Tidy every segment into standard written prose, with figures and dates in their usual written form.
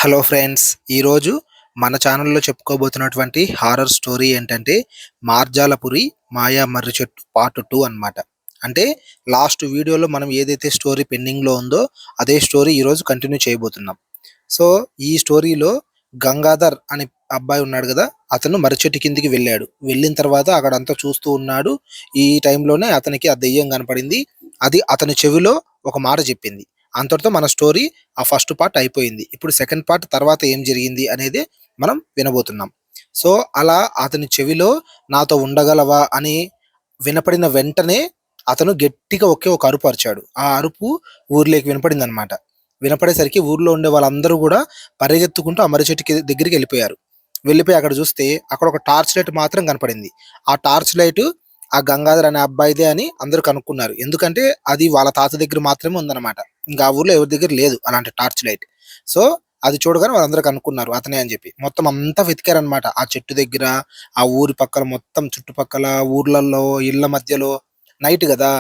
Hello friends, ఈరోజు మన ఛానల్లో చెప్పుకోబోతున్నటువంటి హారర్ స్టోరీ ఏంటంటే మార్జాలపురి మాయా మర్రి చెట్టు పార్ట్ 2 అన్నమాట. అంటే లాస్ట్ వీడియోలో మనం ఏదైతే స్టోరీ పెండింగ్‌లో ఉందో అదే స్టోరీ ఈరోజు కంటిన్యూ చేయబోతున్నాం. సో, ఈ స్టోరీలో గంగాధర్ అనే అబ్బాయి ఉన్నాడు గదా! అతను మర్రి చెట్టు కిందికి వెళ్ళాడు. వెళ్ళిన తర్వాత అక్కడంతా చూస్తూ ఉన్నాడు. ఈ టైంలోనే అతనికి ఆ దెయ్యం కనపడింది. అది అతని చెవిలో ఒక మాట చెప్పింది. అంతటితో మన స్టోరీ ఆ ఫస్ట్ పార్ట్ అయిపోయింది. ఇప్పుడు సెకండ్ పార్ట్ తర్వాత ఏం జరిగింది అనేది మనం వినబోతున్నాం. సో, అలా అతని చెవిలో నాతో ఉండగలవా అని వినపడిన వెంటనే అతను గట్టిగా ఒకే ఒక అరుపు అరిచాడు. ఆ అరుపు ఊర్లోకి వినపడిందనమాట. వినపడేసరికి ఊర్లో ఉండే వాళ్ళందరూ గూడా పరిగెత్తుకుంటూ ఆ మర్రి చెట్టుకి దగ్గరికి వెళ్ళిపోయారు. వెళ్ళిపోయి అక్కడ చూస్తే అక్కడ ఒక టార్చ్ లైట్ మాత్రం కనపడింది. ఆ టార్చ్ లైటు ఆ గంగాధర్ అనే అబ్బాయిదే అని అందరూ కనుక్కున్నారు. ఎందుకంటే అది వాళ్ళ తాత దగ్గర మాత్రమే ఉందన్నమాట. ఇంకా ఆ ఊర్లో ఎవరి దగ్గర లేదు అలాంటి టార్చ్ లైట్. సో, అది చూడగానే వాళ్ళందరూ కనుక్కున్నారు అతనే అని చెప్పి. మొత్తం అంతా వెతికారన్నమాట. ఆ చెట్టు దగ్గర, ఆ ఊరి పక్కల మొత్తం చుట్టుపక్కల ఊర్లల్లో, ఇళ్ళ మధ్యలో నైట్ గదా!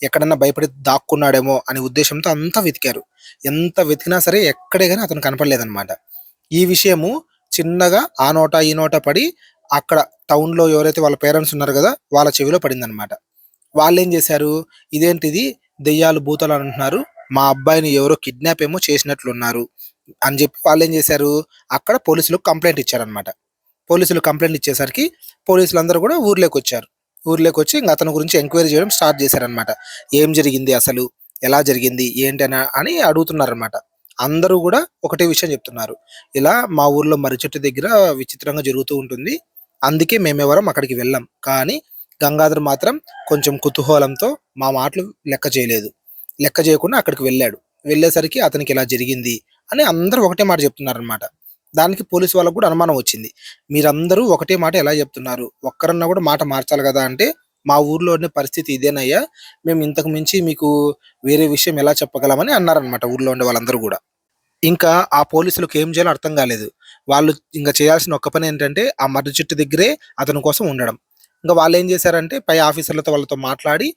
ఎక్కడన్నా భయపడి దాక్కున్నాడేమో అనే ఉద్దేశ్యంతో అంతా వెతికారు. ఎంత వెతికినా సరే ఎక్కడే గాని అతను కనపడలేదన్నమాట. ఈ విషయము చిన్నగా ఆ నోట, ఈ నోట పడి అక్కడ టౌన్‌లో ఎవరైతే వాళ్ళ పేరెంట్స్ ఉన్నారు గదా! వాళ్ళ చెవిలో పడిందన్నమాట. వాళ్ళేం జేశారు, ఇదేంటిది దెయ్యాలు, భూతాలు అంటున్నారు. మా అబ్బాయిని ఎవరో కిడ్నాప్ ఏమో చేసినట్లున్నారు అని జెప్పి వాళ్ళేం జేశారు, అక్కడ పోలీసులకు కంప్లెయింట్ ఇచ్చారన్నమాట. పోలీసులు కంప్లెయింట్ ఇచ్చేసరికి పోలీసులందరూ గూడా ఊర్లోకొచ్చారు. ఊర్లోకొచ్చి ఇంగ అతని గురించి ఎంక్వైరీ జేయడం స్టార్ట్ జేశారన్నమాట. ఏం జరిగింది అసలు? ఎలా జరిగింది? ఏంటనా అని అడుగుతున్నారన్నమాట. అందరూ గూడా ఒకటే విషయం జెప్తున్నారు. ఇలా మా ఊర్లో మర్రి చెట్టు దగ్గర విచిత్రంగా జరుగుతూ ఉంటుంది. అందుకే మేమెవరం అక్కడికి వెళ్ళం. కానీ గంగాధర్ మాత్రం కొంచెం కుతూహలంతో మా మాటలు లెక్క చేయలేదు. లెక్క చేయకుండా అక్కడికి వెళ్ళాడు. వెళ్ళేసరికి అతనికి ఇలా జరిగింది అని అందరూ ఒకటే మాట చెప్తున్నారనమాట. దానికి పోలీసు వాళ్ళకి కూడా అనుమానం వచ్చింది. మీరందరూ ఒకటే మాట ఎలా చెప్తున్నారు? ఒక్కరన్నా కూడా మాట మార్చాలి గదా! అంటే, మా ఊర్లో ఉండే పరిస్థితి ఇదేనయ్యా! మేము ఇంతకు మించి మీకు వేరే విషయం ఎలా చెప్పగలమని అన్నారనమాట ఊర్లో ఉండే వాళ్ళందరూ గూడా. ఇంకా ఆ పోలీసులకు ఏం చేయాలో అర్థం కాలేదు. వాళ్ళు ఇంక చేయాల్సిన ఒక్క పనేంటంటే, ఆ మర్రి చెట్టు దగ్గరే అతని కోసం ఉండడం. ఇంక వాళ్ళేం చేశారంటే, పై ఆఫీసర్లతో వాళ్ళతో మాట్లాడి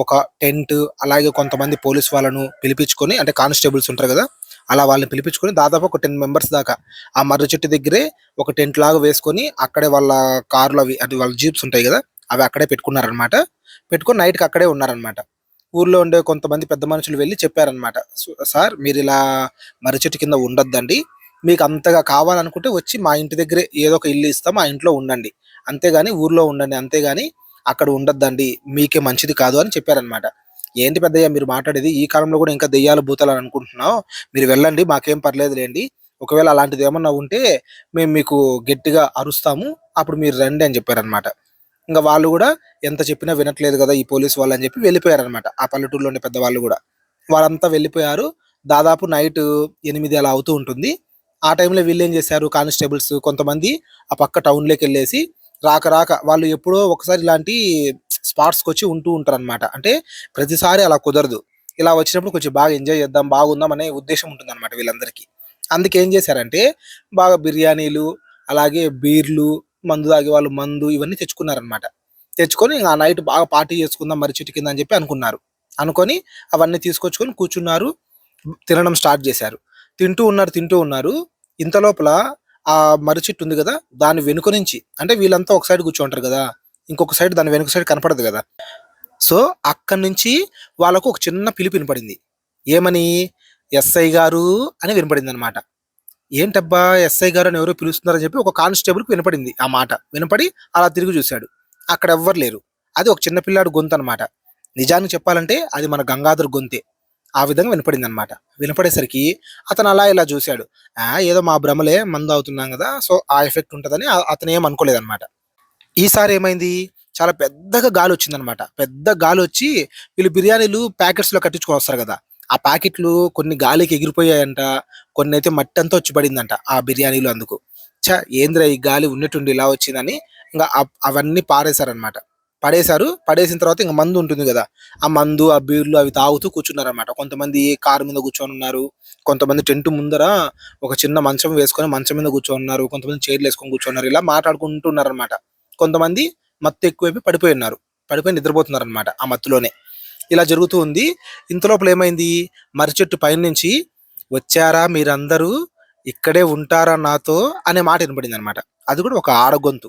ఒక టెంట్, అలాగే కొంతమంది పోలీస్ వాళ్ళను పిలిపించుకొని అంటే కానిస్టేబుల్స్ ఉంటారు గదా! అలా వాళ్ళని పిలిపించుకొని దాదాపు ఒక 10 మెంబర్స్ దాకా ఆ మర్రి చెట్టు దగ్గరే ఒక టెంట్ లాగా వేసుకొని, అక్కడే వాళ్ళ కార్‌లవి అంటే వాళ్ళ జీప్స్ ఉంటాయి గదా! అవి అక్కడే పెట్టుకున్నారనమాట. పెట్టుకొని నైట్‌కి అక్కడే ఉన్నారనమాట. ఊర్లో ఉండే కొంతమంది పెద్ద మనుషులు వెళ్లి చెప్పారనమాట. సార్ మీరిలా మర్రి చెట్టు కింద ఉండొద్దండి. మీకు అంతగా కావాలనుకుంటే వచ్చి మా ఇంటి దగ్గరే ఏదో ఒక ఇల్లు ఇస్తాం. ఆ ఇంట్లో ఉండండి. అంతేగాని ఊర్లో ఉండండి. అంతేగాని అక్కడ ఉండొద్దండి. మీకే మంచిది కాదు అని చెప్పారనమాట. ఏంటి పెద్దయ్య మీరు మాట్లాడేది? ఈ కాలంలో గూడా ఇంకా దెయ్యాలు, భూతాలు అని అనుకుంటున్నావు. మీరు వెళ్ళండి. మాకేం పర్లేదులెండి. ఒకవేళ అలాంటిదేమన్నా ఉంటే మేము మీకు గట్టిగా అరుస్తాము. అప్పుడు మీరు రండి అని చెప్పారనమాట. ఇంక వాళ్ళు గూడా ఎంత చెప్పినా వినట్లేదు గదా! ఈ పోలీస్ వాళ్ళని జెప్పి వెళ్ళిపోయారనమాట. ఆ పల్లెటూరులో ఉండే పెద్దవాళ్ళు గూడా. వాళ్ళంతా వెళ్ళిపోయారు. దాదాపు నైటు 8 అలా అవుతూ ఉంటుంది. ఆ టైంలో వీళ్ళేం జేశారు కానిస్టేబుల్స్ కొంతమంది ఆ పక్క టౌన్‌లోకెళ్ళేసి రాక వాళ్ళు ఎప్పుడో ఒకసారి ఇలాంటి స్పాట్స్‌కొచ్చి ఉంటూ ఉంటారనమాట. అంటే ప్రతిసారి అలా కుదరదు. ఇలా వచ్చినప్పుడు కొంచెం బాగా ఎంజాయ్ చేద్దాం, బాగుందాం అనే ఉద్దేశ్యం ఉంటుందనమాట వీళ్ళందరికీ. అందుకేం జేశారంటే బాగా బిర్యానీలు, అలాగే బీర్లు, మందు తాగేవాళ్ళు మందు ఇవన్నీ తెచ్చుకున్నారనమాట. తెచ్చుకొని ఇంగ ఆ నైట్ బాగా పార్టీ చేసుకుందాం మర్రి చెట్టు కింద అని చెప్పి అనుకున్నారు. అనుకోని అవన్నీ తీసుకొచ్చుకొని కూర్చున్నారు. తినడం స్టార్ట్ జేశారు. తింటూ ఉన్నారు. ఇంత లోపల ఆ మర్రి చెట్టు ఉంది గదా! దాని వెనుక నుంచి అంటే వీళ్ళంతా ఒక సైడ్ కూర్చోంటారు గదా! ఇంకొక సైడ్ దాని వెనుక సైడ్ కనపడదు గదా! సో, అక్కడి నుంచి వాళ్ళకు ఒక చిన్న పిలుపు వినపడింది. ఏమని? "ఎస్ఐ గారు" అని వినపడిందనమాట. ఏంటబ్బా! ఎస్ఐ గారని ఎవరో పిలుస్తున్నారని చెప్పి ఒక కానిస్టేబుల్‌కి వినపడింది ఆ మాట. వినపడి అలా తిరిగి చూసాడు. అక్కడెవ్వరు లేరు. అది ఒక చిన్న పిల్లాడి గొంతనమాట. నిజానికి చెప్పాలంటే అది మన గంగాధర్ గొంతే. ఆ విధంగా వినపడిందనమాట. వినపడేసరికి అతను అలా ఇలా చూసాడు. ఏదో మా భ్రమలే మందు తాగుతున్నాం గదా! సో, ఆ ఎఫెక్ట్ ఉంటదని అతనేం అనుకోలేదనమాట. ఈసారి ఏమైంది? చాలా పెద్దగా గాలొచ్చిందనమాట. పెద్ద గాలొచ్చి వీళ్ళు బిర్యానీలు ప్యాకెట్స్‌లో కట్టించుకొనొస్తారు గదా! ఆ ప్యాకెట్లు కొన్ని గాలికి ఎగిరిపోయాయంట. కొన్నైతే మట్టంతా వచ్చి పడిందంట ఆ బిర్యానీలు అందుకు. ఏందిరా ఈ గాలి ఉన్నట్టుండి ఇలా వచ్చిందని ఇంగ అవన్నీ పారేశారనమాట. పడేశారు. పడేసిన తర్వాత ఇంక మందు ఉంటుంది గదా! ఆ మందు, ఆ బీర్లు అవి తాగుతూ కూర్చున్నారనమాట. కొంతమంది కారు మీద కూర్చొనున్నారు. కొంతమంది టెంట్ ముందర ఒక చిన్న మంచం వేసుకొని మంచం మీద కూర్చొనున్నారు. కొంతమంది చైర్‌లేసుకొని కూర్చున్నారు. ఇలా మాట్లాడుకుంటూ ఉన్నారనమాట. కొంతమంది మత్తు ఎక్కువైపోయి పడిపోయున్నారు. పడిపోయి నిద్రపోతున్నారనమాట ఆ మత్తులోనే. ఇలా జరుగుతూ ఉంది. ఇంతలోపల ఏమైంది? మర్రి చెట్టు పైనుంచి "వచ్చారా మీరందరూ? ఇక్కడే ఉంటారా నాతో అనే మాట వినపడిందనమాట. అది కూడా ఒక ఆడగొంతు.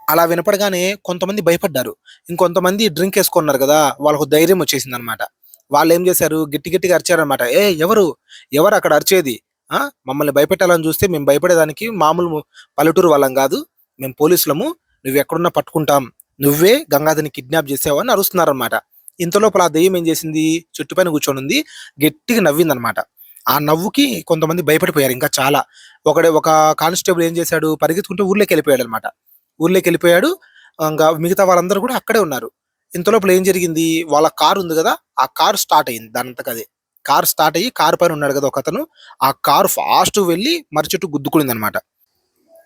అలా వినపడగానే కొంతమంది భయపడ్డారు. ఇంకొంతమంది డ్రింక్ ఏసుకున్నారు గదా! వాళ్ళకు ధైర్యం వచ్చేసిందనమాట. వాళ్ళేం జేశారు గట్టి గట్టిగా అరిచారనమాట. "ఏయ్! ఎవరు? ఎవరక్కడ అరిచేది? ఆ! మమ్మల్ని భయపెట్టాలని జూస్తే మేము భయపడేదానికి మామూలు పల్లెటూరు వాళ్ళం గాదు. మేము పోలీసులము. నువ్వెక్కడున్నా పట్టుకుంటాం. నువ్వే గంగాధర్‌ని కిడ్నాప్ జేసావు" అని అరుస్తున్నారనమాట. ఇంతలోపల ఆ దెయ్యం ఏం జేసింది? చెట్టు పైన కూర్చొనుంది. గట్టిగా నవ్విందనమాట. ఆ నవ్వుకి కొంతమంది భయపడిపోయారు ఇంకా చాలా. ఒక కానిస్టేబుల్ ఏం జేశాడు? పరిగెత్తుకుంటూ ఊర్లోకెళ్ళిపోయాడనమాట. ఊర్లోకెళ్ళిపోయాడు. మిగతా వాళ్ళందరూ గూడా అక్కడే ఉన్నారు. ఇంతలోపల ఏం జరిగింది? వాళ్ళ కారుంది గదా! ఆ కారు స్టార్ట్ అయింది దానంతకదే. కారు స్టార్ట్ అయ్యి కారు పైన ఉన్నాడు గదా ఒకతను. ఆ కారు ఫాస్ట్‌గా వెళ్లి మర్రి చెట్టుకు గుద్దుకునిందనమాట.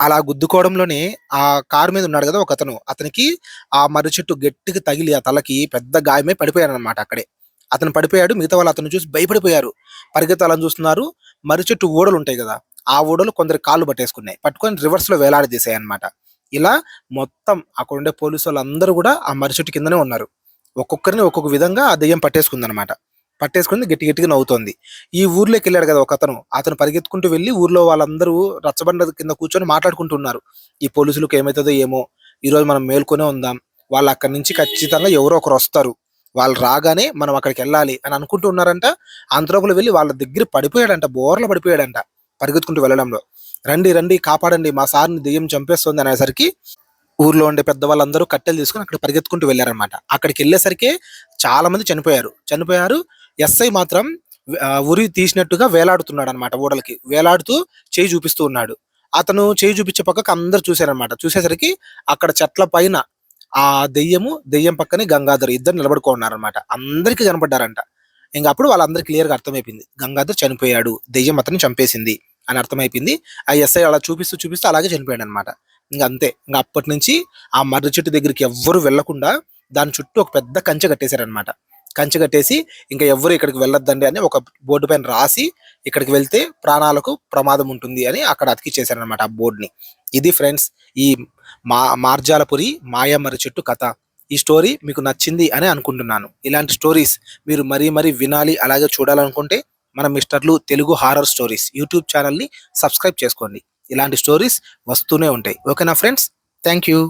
అలా గుద్దుకోవడంలోనే ఆ కారు మీద ఉన్నాడు గదా ఒకతను. అతనికి ఆ మర్రి చెట్టు గట్టిగా తగిలి ఆ తలకి పెద్ద గాయమై పడిపోయాడనమాట అక్కడే. అతను పడిపోయాడు. మిగతా వాళ్ళు అతన్ని చూసి భయపడిపోయారు. పరిగెత్తాలని చూస్తున్నారు. మర్రి చెట్టు ఊడలుంటాయి గదా! ఆ ఊడలు కొందరి కాళ్ళు పట్టేసుకున్నాయి. పట్టుకొని రివర్స్‌లో వేలాడదీశాయన్నమాట. ఇలా మొత్తం అక్కడుండే పోలీసోళ్ళందరూ గూడా ఆ మర్రి చెట్టు కిందనే ఉన్నారు. ఒక్కొక్కరిని ఒక్కొక్క విధంగా ఆ దెయ్యం పట్టేసుకుందనమాట. పట్టేసుకొని గట్టి గట్టిగా నవ్వుతోంది. ఈ ఊర్లోకెళ్ళాడు గదా ఒకతను. అతను పరిగెత్తుకుంటూ వెళ్లి ఊర్లో వాళ్ళందరూ రచ్చబండ కింద కూర్చొని మాట్లాడుకుంటూ ఉన్నారు. ఈ పోలీసులకి ఏమైతదో ఏమో! ఈరోజు మనం మేల్కొనే ఉందాం. వాళ్ళక్కడి నుంచి ఖచ్చితంగా ఎవరో ఒకరొస్తారు. వాళ్ళు రాగానే మనం అక్కడికెళ్ళాలి అని అనుకుంటూ ఉన్నారంట. అంతలోపల వెళ్లి వాళ్ళ దగ్గర పడిపోయాడంట. బోర్ల పడిపోయాడంట. పరిగెత్తుకుంటూ వెళ్ళడంలో. "రండి, రండి కాపాడండి మా సార్‌ని దెయ్యం చంపేస్తుంది" అనేసరికి ఊర్లో ఉండే పెద్దవాళ్ళందరూ కట్టెలు తీసుకొని అక్కడ పరిగెత్తుకుంటూ వెళ్లారన్నమాట. అక్కడికెళ్ళేసరికే చాలా మంది చనిపోయారు. ఎస్ఐ మాత్రం ఉరి తీసినట్టుగా వేలాడుతున్నాడన్నమాట ఊడలకి. వేలాడుతూ చెయ్యి చూపిస్తూ ఉన్నాడు. అతను చెయ్యి చూపించే పక్కకు అందరూ చూసారన్నమాట. చూసేసరికి అక్కడ చెట్ల పైన ఆ దెయ్యం పక్కనే గంగాధర్ ఇద్దరు నిలబడుకొనున్నారన్నమాట. అందరికి కనపడ్డారంట. ఇంగప్పుడు వాళ్ళందరికి క్లియర్‌గా అర్థమైపోయింది. గంగాధర్ చనిపోయాడు. దెయ్యం అతన్ని చంపేసింది అని అర్థమైపోయింది. ఆ ఎస్ఐ అలా చూపిస్తూ అలాగే చనిపోయాడన్నమాట. ఇంగంతే. అప్పటినుంచి ఆ మర్రి చెట్టు దగ్గరికి ఎవ్వరు వెళ్ళకుండా దాని చుట్టూ ఒక పెద్ద కంచె కట్టేసారన్నమాట. కంచె కట్టేసి ఇంక ఎవ్వరు ఇక్కడికి వెళ్ళొద్దండి అని ఒక బోర్డ్ పైన రాసి, ఇక్కడికి వెళ్తే ప్రాణాలకు ప్రమాదం ఉంటుంది అని అక్కడ అతికిచ్చేసారన్నమాట ఆ బోర్డ్‌ని. ఇది ఫ్రెండ్స్ ఈ మార్జాలపురి మాయ మర్రి చెట్టు కథ. ఈ స్టోరీ మీకు నచ్చింది అని అనుకుంటున్నాను. ఇలాంటి స్టోరీస్ మీరు మరీ వినాలి, అలాగే చూడాలనుకుంటే మన మిస్టర్లు తెలుగు హారర్ స్టోరీస్ యూట్యూబ్ ఛానెల్‌ని సబ్స్క్రైబ్ చేసుకోండి. ఇలాంటి స్టోరీస్ వస్తూనే ఉంటాయి. ఓకేనా ఫ్రెండ్స్? Thank you.